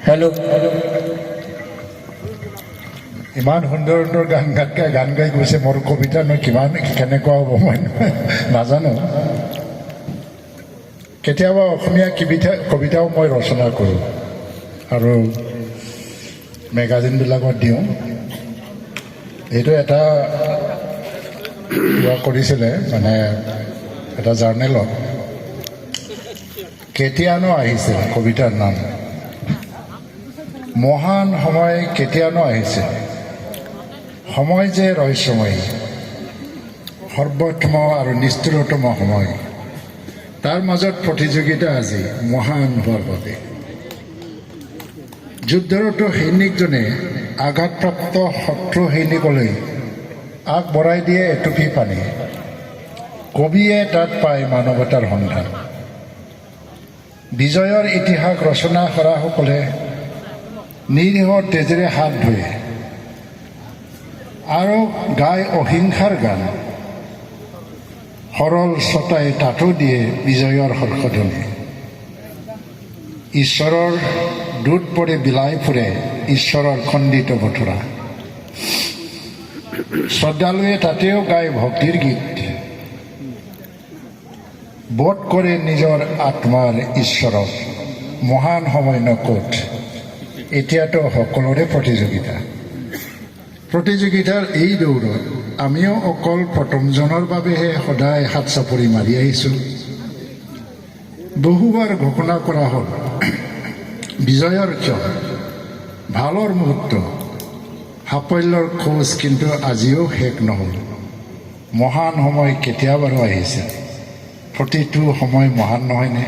hello' ইমান সুন্দৰ সুন্দৰ গান গাই গৈছে মোৰ কবিতা ন কিমান কেনেকুৱা হ'ব মই নাজানো কেতিয়াবা অসমীয়া কবিতাও মই ৰচনা কৰোঁ আৰু মেগাজিনবিলাকত দিওঁ এইটো এটা কিবা কৰিছিলে মানে এটা জাৰ্নেলত কেতিয়ানো আহিছে কবিতাৰ নাম মহান সময় কেতিয়ানো আহিছে সময় যে ৰহস্যময়ী সৰ্বোত্তম আৰু নিষ্ঠুৰতম সময় তাৰ মাজত প্ৰতিযোগিতা আজি মহান হোৱাৰ বাবে যুদ্ধৰতো সৈনিকজনে আঘাতপ্ৰাপ্ত শত্ৰু সৈনিকলৈ আগবঢ়াই দিয়ে এটুপি পানী কবিয়ে তাত পায় মানৱতাৰ সন্ধান বিজয়ৰ ইতিহাস ৰচনা কৰাসকলে নিৰীহৰ তেজেৰে হাত ধুৱে আৰু গাই অহিংসাৰ গান সৰল ছটাই তাতো দিয়ে বিজয়ৰ হৰ্ষধ্বনি ঈশ্বৰৰ দূত পৰি বিলাই ফুৰে ঈশ্বৰৰ খণ্ডিত বঠৰা শ্ৰদ্ধালুৱে তাতেও গায় ভক্তিৰ গীত বোধ কৰে নিজৰ আত্মাৰ ঈশ্বৰক মহান সময় নকত এতিয়াতো সকলোৰে প্ৰতিযোগিতাৰ এই দৌৰত আমিও অকল প্ৰথমজনৰ বাবেহে সদায় হাত চাপৰি মাৰি আহিছোঁ বহুবাৰ ঘোষণা কৰা হ'ল বিজয়ৰ ক্ষণ ভালৰ মুহূৰ্ত সাফল্যৰ খোজ কিন্তু আজিও শেষ নহ'ল মহান সময় কেতিয়াবাৰো আহিছে প্ৰতিটো সময় মহান নহয়নে